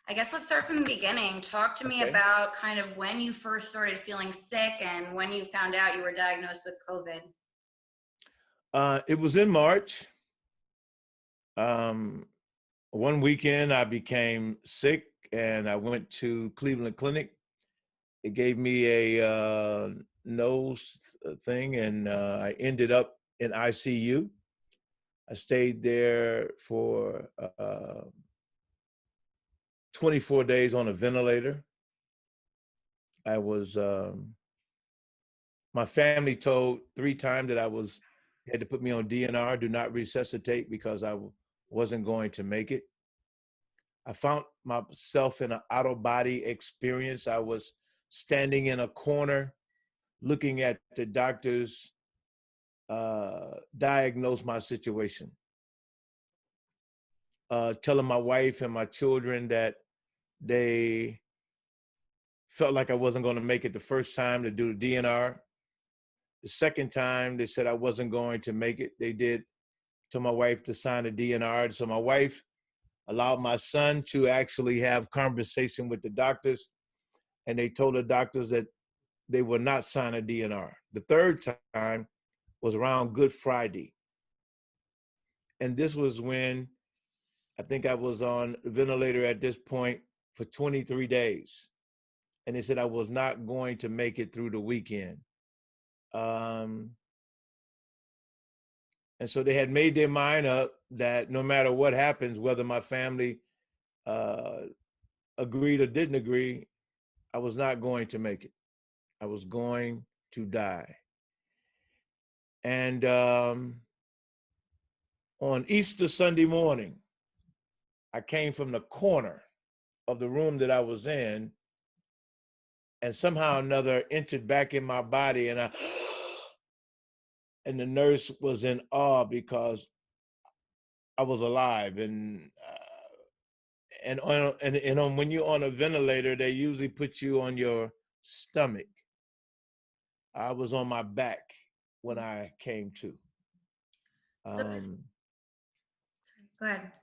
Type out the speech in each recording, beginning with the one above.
I guess let's start from the beginning. Talk to me Okay. about kind of when you first started feeling sick and when you found out you were diagnosed with COVID. It was in March. Um, one weekend I became sick and I went to Cleveland Clinic. It gave me a nose thing and I ended up in ICU. I stayed there for 24 days on a ventilator. I was, my family told 3 times that had to put me on DNR, do not resuscitate, because wasn't going to make it. I found myself in an out of body experience. I was standing in a corner looking at the doctors diagnose my situation, telling my wife and my children that they felt like I wasn't going to make it the first time to do the DNR. The second time, they said I wasn't going to make it. They did tell my wife to sign a DNR. So my wife allowed my son to actually have conversation with the doctors, and they told the doctors that they would not sign a DNR. The third time was around Good Friday. And this was when I think I was on a ventilator at this point for 23 days. And they said I was not going to make it through the weekend. And so they had made their mind up that no matter what happens, whether my family agreed or didn't agree, I was not going to make it. I was going to die. And on Easter Sunday morning, I came from the corner of the room that I was in, and somehow or another entered back in my body, and the nurse was in awe because I was alive. And when you're on a ventilator, they usually put you on your stomach. I was on my back when I came to. So, go ahead.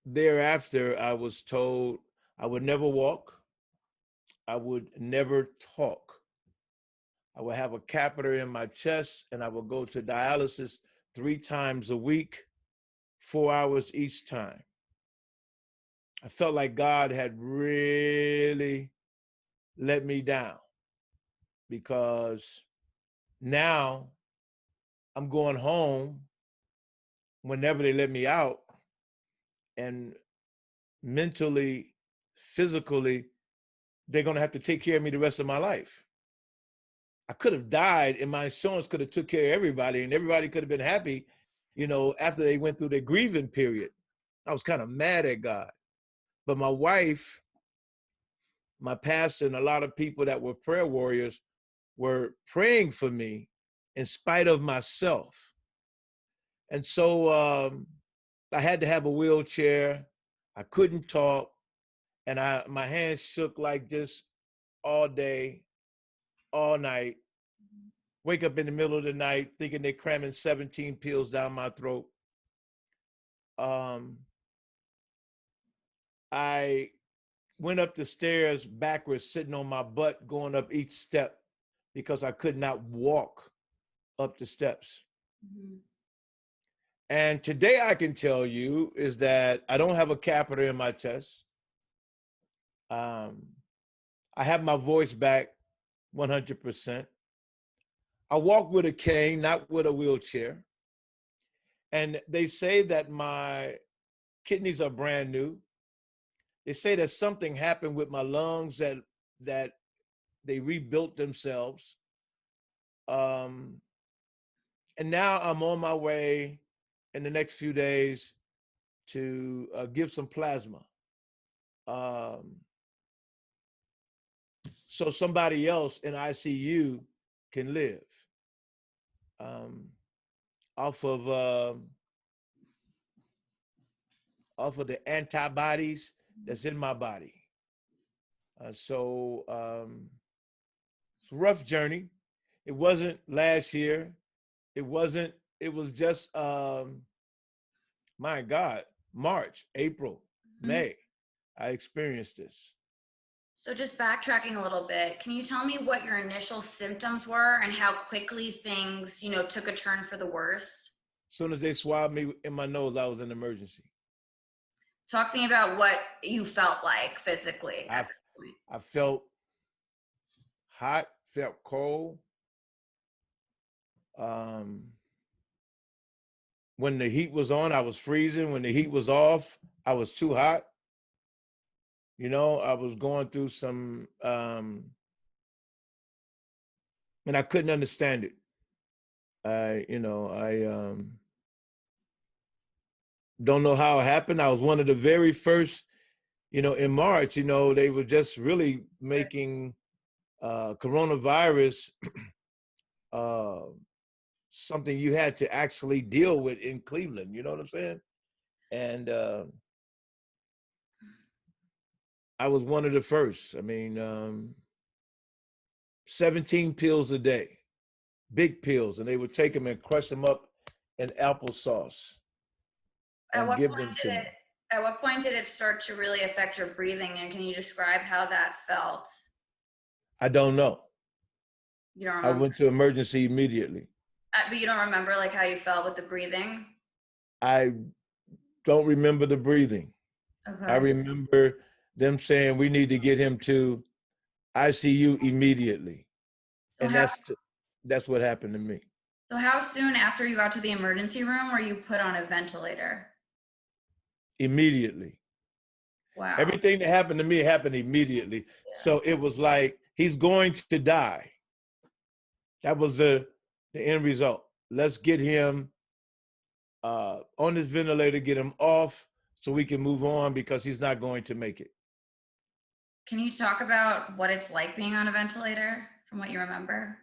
Thereafter, I was told I would never walk. I would never talk. I would have a catheter in my chest, and I would go to dialysis 3 times a week, 4 hours each time. I felt like God had really let me down, because now I'm going home whenever they let me out, and mentally, physically, they're going to have to take care of me the rest of my life. I could have died and my insurance could have took care of everybody, and everybody could have been happy, after they went through their grieving period. I was kind of mad at God. But my wife, my pastor, and a lot of people that were prayer warriors were praying for me in spite of myself. And so I had to have a wheelchair. I couldn't talk. And my hands shook like this all day, all night. Wake up in the middle of the night thinking they're cramming 17 pills down my throat. I went up the stairs backwards, sitting on my butt, going up each step because I could not walk up the steps. Mm-hmm. And today I can tell you is that I don't have a catheter in my chest. I have my voice back 100%. I walk with a cane, not with a wheelchair. And they say that my kidneys are brand new. They say that something happened with my lungs that they rebuilt themselves. And now I'm on my way in the next few days to give some plasma. So somebody else in ICU can live off of the antibodies that's in my body. So it's a rough journey. It wasn't last year. It was just, my God, March, April. Mhm. May, I experienced this. So just backtracking a little bit, can you tell me what your initial symptoms were and how quickly things, took a turn for the worse? As soon as they swabbed me in my nose, I was in emergency. Talk to me about what you felt like physically at I, this point. I felt hot, felt cold. Um, when the heat was on, I was freezing. When the heat was off, I was too hot. I was going through some, and I couldn't understand it. I don't know how it happened. I was one of the very first, in March, they were just really making coronavirus uh, something you had to actually deal with in Cleveland. You know what I'm saying? And I was one of the first. I mean, 17 pills a day, big pills, and they would take them and crush them up in applesauce At and what give point them did to it me. at what point did it start to really affect your breathing, and can you describe how that felt? I don't know. You don't I remember, went to emergency immediately. but you don't remember like how you felt with the breathing? I don't remember the breathing. I Okay. remember them saying we need to get him to ICU immediately, So and how that's what happened to me. so how soon after you got to the emergency room were you put on a ventilator? Immediately, Wow. everything that happened to me happened immediately. Yeah. So it was like he's going to die. That was the end result. Let's get him on this ventilator, get him off, so we can move on because he's not going to make it. Can you talk about what it's like being on a ventilator from what you remember?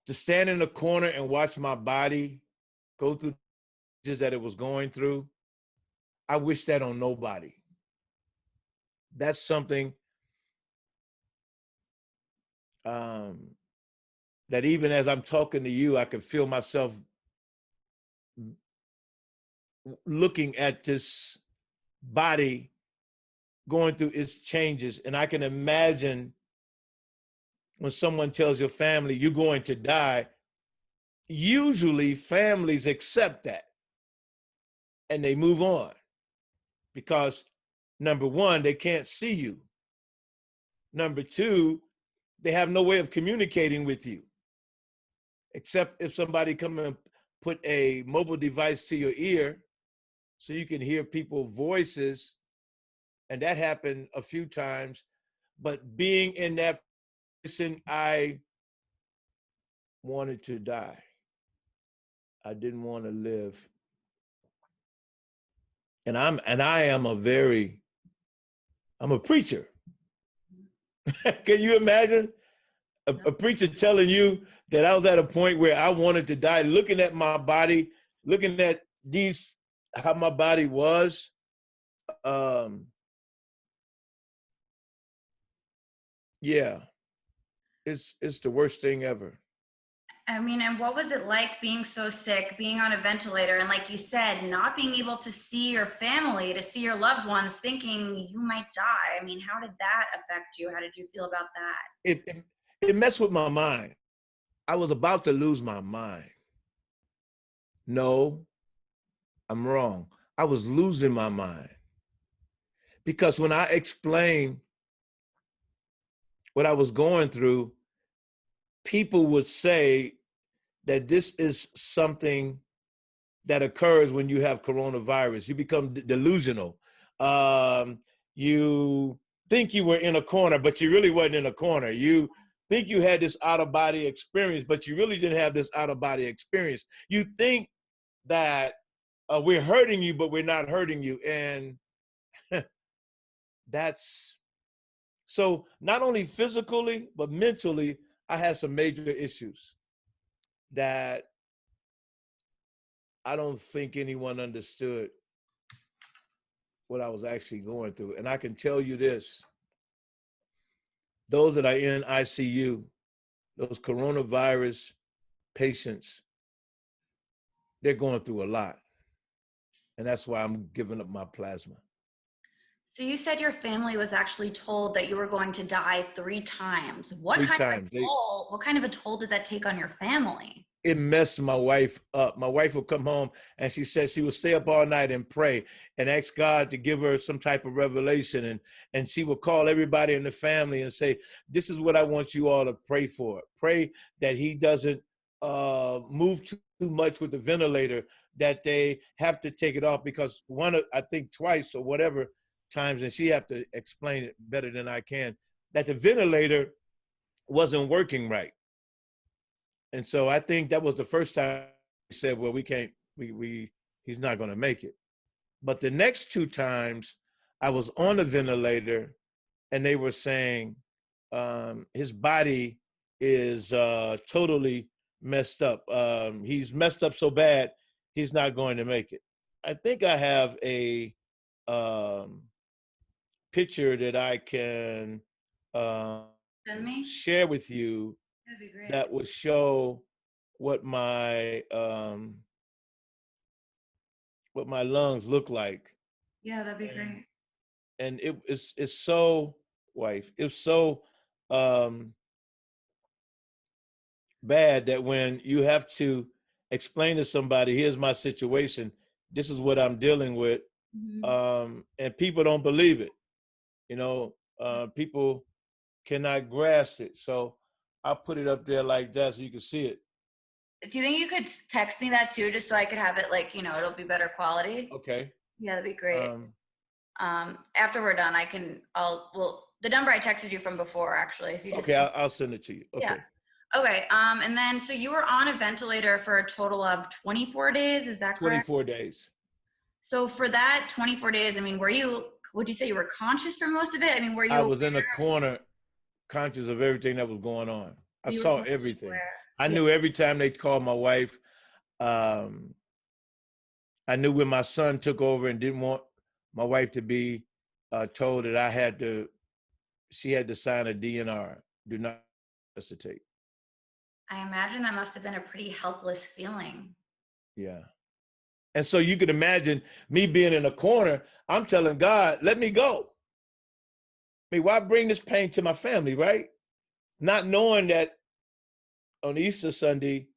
To stand in the corner and watch my body go through just that it was going through, I wish that on nobody. That's something um, that even as I'm talking to you, I can feel myself looking at this body going through its changes. And I can imagine when someone tells your family you're going to die, usually families accept that and they move on because number one, they can't see you. Number two, they have no way of communicating with you, except if somebody come and put a mobile device to your ear so you can hear people's voices. And that happened a few times. But being in that position, I wanted to die. I didn't want to live. I'm a preacher. Can you imagine a preacher telling you that I was at a point where I wanted to die, looking at my body, looking at how my body was. Um, yeah, it's the worst thing ever. I mean, and what was it like being so sick, being on a ventilator, and like you said, not being able to see your family, to see your loved ones, thinking you might die? I mean, how did that affect you? How did you feel about that? It messed with my mind. I was about to lose my mind. No, I'm wrong. I was losing my mind because when I explained what I was going through, people would say that this is something that occurs when you have coronavirus. You become delusional. You think you were in a corner, but you really wasn't in a corner. You think you had this out of body experience, but you really didn't have this out of body experience. You think that we're hurting you, but we're not hurting you. And that's so not only physically, but mentally, I had some major issues that I don't think anyone understood what I was actually going through. And I can tell you this, those that are in ICU, those coronavirus patients, they're going through a lot. and that's why I'm giving up my plasma. So you said your family was actually told that you were going to die 3 times. What Three kind of times. a toll? What kind of a toll did that take on your family? It messed my wife up. My wife would come home and she said she would stay up all night and pray and ask God to give her some type of revelation. And she would call everybody in the family and say, this is what I want you all to pray for. Pray that he doesn't move too much with the ventilator, that they have to take it off because I think twice or whatever times, and she have to explain it better than I can, that the ventilator wasn't working right. And so I think that was the first time he said, well, we can't, he's not going to make it. But the next 2 times I was on the ventilator and they were saying his body is totally messed up. He's messed up so bad, he's not going to make it. I think I have a um, picture that I can uh, Send me? share with you That'd be great. that would show what my lungs look like. Yeah, that'd be and great. and it's so, wife, it's so um bad that when you have to explain to somebody, here's my situation, this is what I'm dealing with, Mhm. and people don't believe it, you know, people cannot grasp it. So I'll put it up there like that so you can see it. Do you think you could text me that too, just so I could have it like, it'll be better quality? Okay. Yeah, that'd be great. um After we're done, well, the number I texted you from before, actually, if you just, okay, I'll send it to you. yeah. Okay. Okay. And then, so you were on a ventilator for a total of 24 days. Is that correct? 24 days. So for that 24 days, I mean, would you say you were conscious for most of it? I mean, were you I aware? was in a corner, conscious of everything that was going on. I You were saw completely everything. aware. I Yeah. knew every time they called my wife. Um, I knew when my son took over and didn't want my wife to be told that she had to sign a DNR, do not resuscitate. I imagine that must have been a pretty helpless feeling. Yeah. And so you can imagine me being in a corner. I'm telling God, let me go. I mean, why bring this pain to my family, right? Not knowing that on Easter Sunday,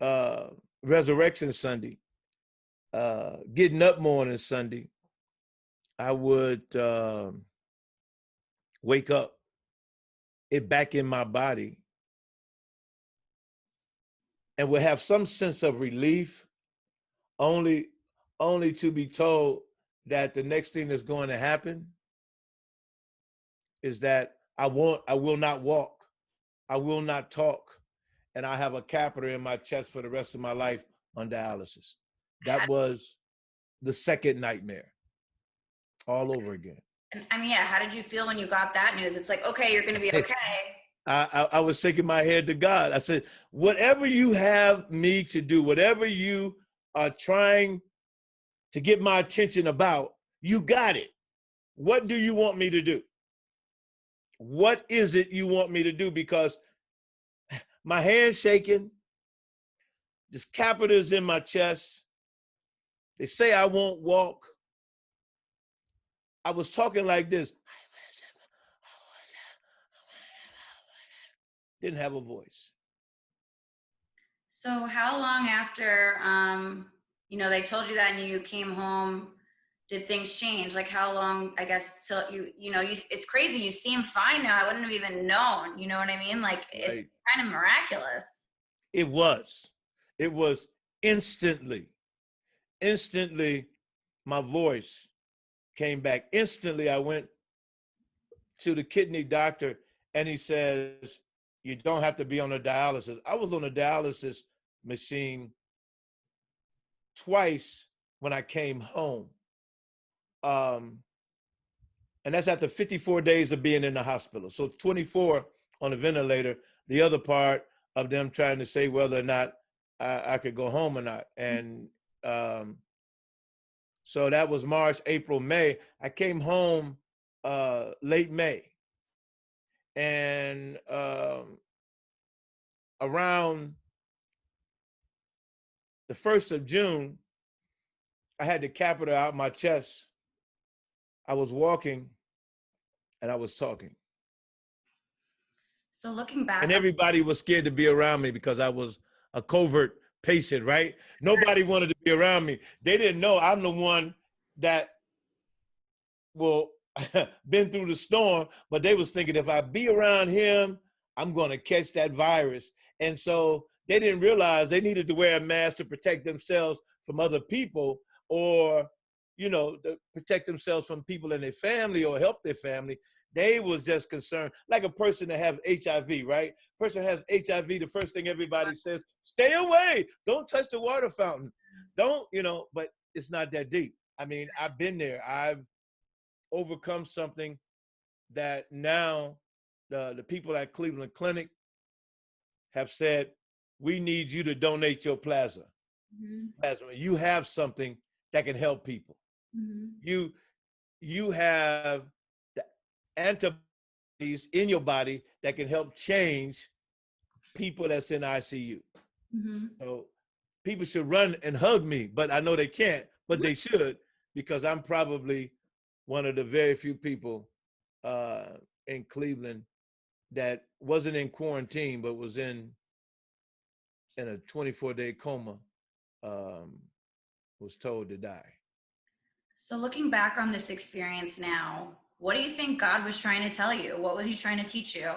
uh, Resurrection Sunday, getting up morning Sunday, I would wake up it back in my body and would have some sense of relief, only only to be told that the next thing that's going to happen is that I will not walk, I will not talk, and I have a catheter in my chest for the rest of my life on dialysis. That How, was the second nightmare all over again. I mean, yeah, how did you feel when you got that news? It's like, okay, you're going to be okay. I was shaking my head to God. I said, whatever you have me to do, whatever you are trying to get my attention about, you got it. What do you want me to do? What is it you want me to do? Because my hand's shaking, this catheter's in my chest. They say I won't walk. I was talking like this. Didn't have a voice. So how long after, they told you that and you came home, did things change? Like how long, I guess, till it's crazy. You seem fine now. I wouldn't have even known, you know what I mean? Like it's Right. kind of miraculous. It was. It was instantly. Instantly, my voice came back. Instantly, I went to the kidney doctor and he says, you don't have to be on a dialysis. I was on a dialysis machine twice when I came home. Um, and that's after 54 days of being in the hospital. So 24 on the ventilator, the other part of them trying to say whether or not I could go home or not. And so that was March, April, May. I came home late May. And around the 1st of June, I had the catheter out my chest. I was walking and I was talking. So looking And back on, everybody was scared to be around me because I was a covert patient, right? Nobody wanted to be around me. They didn't know I'm the one that will been through the storm, but they was thinking if I be around him, I'm going to catch that virus. And so they didn't realize they needed to wear a mask to protect themselves from other people, or, you know, to protect themselves from people in their family or help their family. They was just concerned, like a person that have HIV, right? Person has HIV, the first thing everybody says, stay away, don't touch the water fountain. Don't, you know, but it's not that deep. I mean, I've been there. I've overcome something that now the people at Cleveland Clinic have said, we need you to donate your plasma. Mhm. Plasma. You have something that can help people. Mhm. You have the antibodies in your body that can help change people that's in ICU. Mhm. So people should run and hug me, but I know they can't, but they should, because I'm probably one of the very few people uh, in Cleveland that wasn't in quarantine, but was in a 24-day coma, um, was told to die. So looking back on this experience now, what do you think God was trying to tell you? What was he trying to teach you?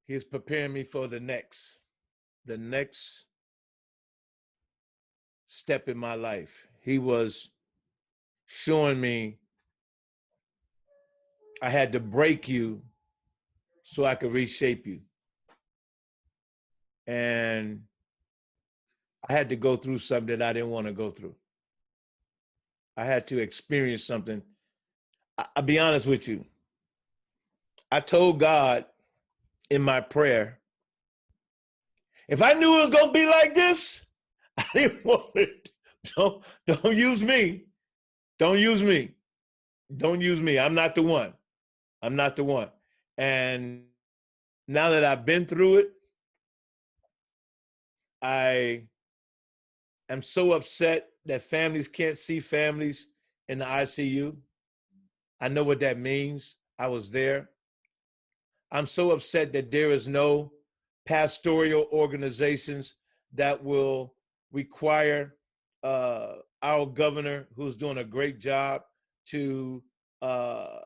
He's preparing me for the next step in my life. He was showing me I had to break you so I could reshape you. And I had to go through something that I didn't want to go through. I had to experience something. I'll be honest with you. I told God in my prayer, if I knew it was going to be like this, I didn't want it. Don't use me. Don't use me. Don't use me. I'm not the one. I'm not the one. And now that I've been through it, I am so upset that families can't see families in the ICU. I know what that means. I was there. I'm so upset that there is no pastoral organizations that will require our governor, who's doing a great job, to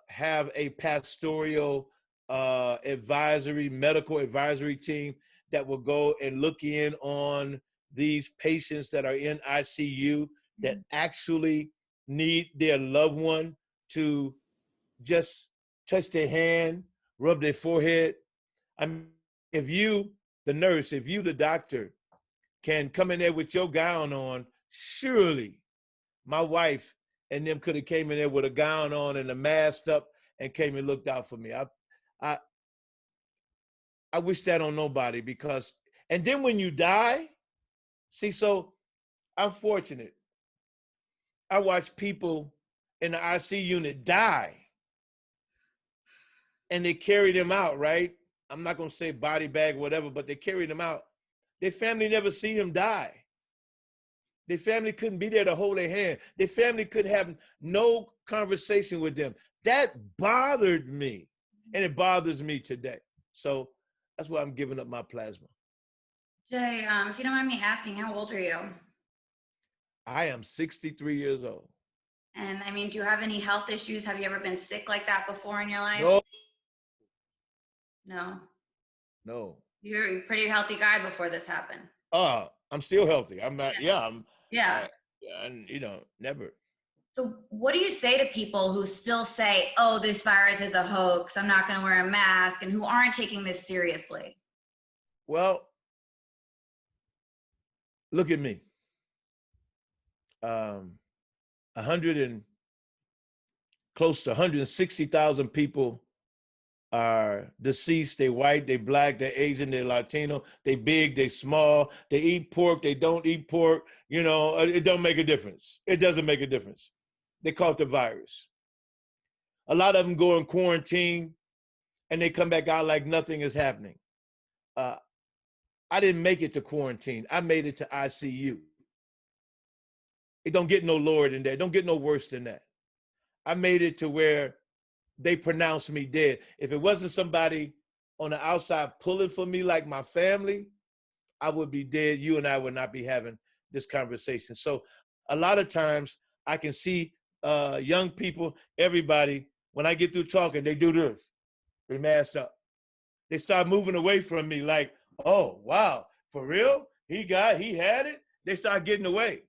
have a pastoral medical advisory team that will go and look in on these patients that are in ICU that actually need their loved one to just touch their hand, rub their forehead. I mean, if you, the nurse, if you, the doctor, can come in there with your gown on, surely my wife and them could have came in there with a gown on and a mask up and came and looked out for me. I, I wish that on nobody, because, and then when you die, see, so I'm fortunate. I watch people in the IC unit die and they carry them out, right? I'm not going to say body bag, whatever, but they carry them out. Their family never see them die. Their family couldn't be there to hold their hand. Their family could have no conversation with them. That bothered me, and it bothers me today. So that's why I'm giving up my plasma. Jay, if you don't mind me asking, how old are you? I am 63 years old. And I mean, do you have any health issues? Have you ever been sick like that before in your life? No, No. no. You're a pretty healthy guy before this happened. I'm still healthy. I'm not, Yeah. yeah, Yeah. and never. So what do you say to people who still say, oh, this virus is a hoax, I'm not going to wear a mask, and who aren't taking this seriously? Well, look at me. 100 and close to 160,000 people are deceased. They white, they black, they Asian, they Latino, they big, they small, they eat pork, they don't eat pork. It don't make a difference. It doesn't make a difference. They caught the virus. A lot of them go in quarantine and they come back out like nothing is happening. Uh, I didn't make it to quarantine. I made it to ICU. It don't get no lower than that. Don't get no worse than that. I made it to where they pronounced me dead. If it wasn't somebody on the outside pulling for me like my family, I would be dead. You and I would not be having this conversation. So a lot of times I can see young people, everybody, when I get through talking, they do this. They masked up. They start moving away from me like, oh, wow, for real? He had it? They start getting away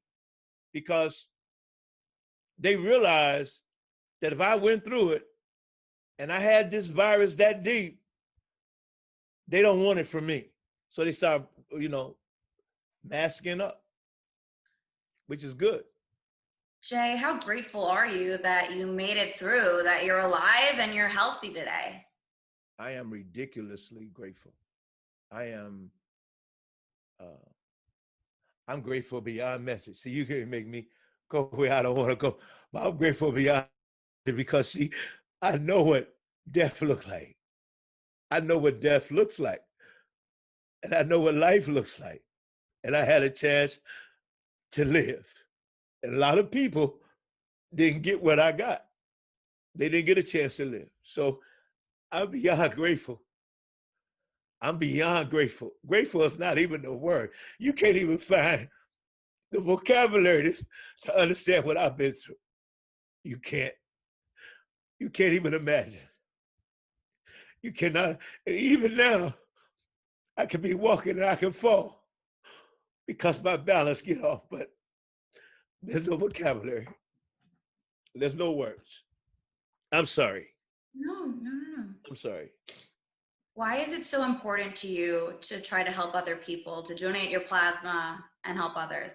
because they realize that if I went through it and I had this virus that deep, they don't want it from me. So they start, masking up, which is good. Jae, how grateful are you that you made it through, that you're alive and you're healthy today? I am ridiculously grateful. I am, I'm grateful beyond message. See, you can make me go where I don't want to go, but I'm grateful beyond because see, I know what death looks like. I know what death looks like, and I know what life looks like, and I had a chance to live. And a lot of people didn't get what I got. They didn't get a chance to live. So I'm beyond grateful. I'm beyond grateful. Grateful is not even the word. You can't even find the vocabulary to understand what I've been through. You can't. You can't even imagine. You cannot. And even now, I can be walking and I can fall because my balance get off, but there's no vocabulary. There's no words. I'm sorry. No, no, no, no. I'm sorry. Why is it so important to you to try to help other people, to donate your plasma and help others?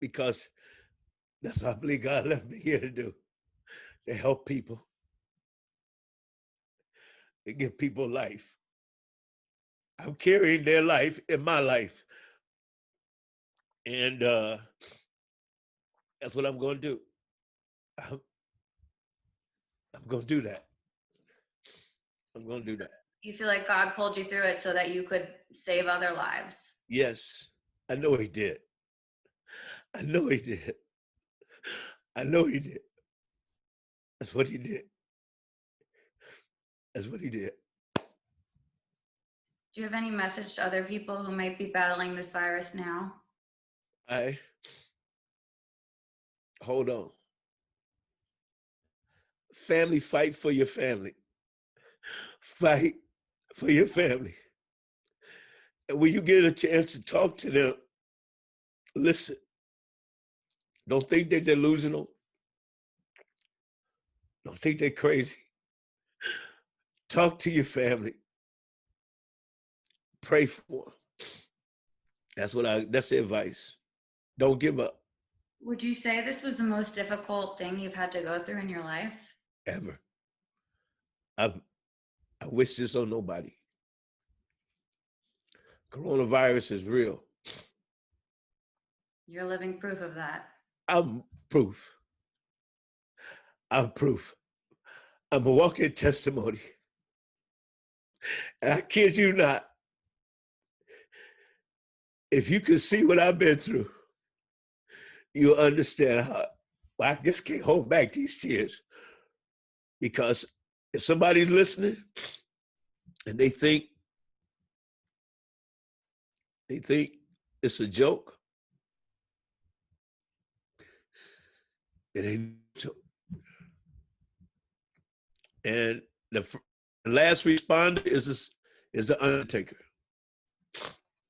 Because that's what I believe God left me here to do, to help people, to give people life. I'm carrying their life in my life. And that's what I'm going to do. I'm, I'm going to do that. I'm going to do that. You feel like God pulled you through it so that you could save other lives. Yes, I know he did. I know he did. I know he did. That's what he did. That's what he did. Do you have any message to other people who might be battling this virus now? Hold on. Family, fight for your family. Fight for your family. And when you get a chance to talk to them, listen. Don't think they're delusional. Don't think they're crazy. Talk to your family. Pray for them. That's the advice. Don't give up. Would you say this was the most difficult thing you've had to go through in your life? Ever. I wish this on nobody. Coronavirus is real. You're living proof of that. I'm proof. I'm proof. I'm a walking testimony. And I kid you not, if you could see what I've been through, you'll understand how I just can't hold back these tears. Because if somebody's listening and they think it's a joke, it ain't a joke. And the last responder is the Undertaker.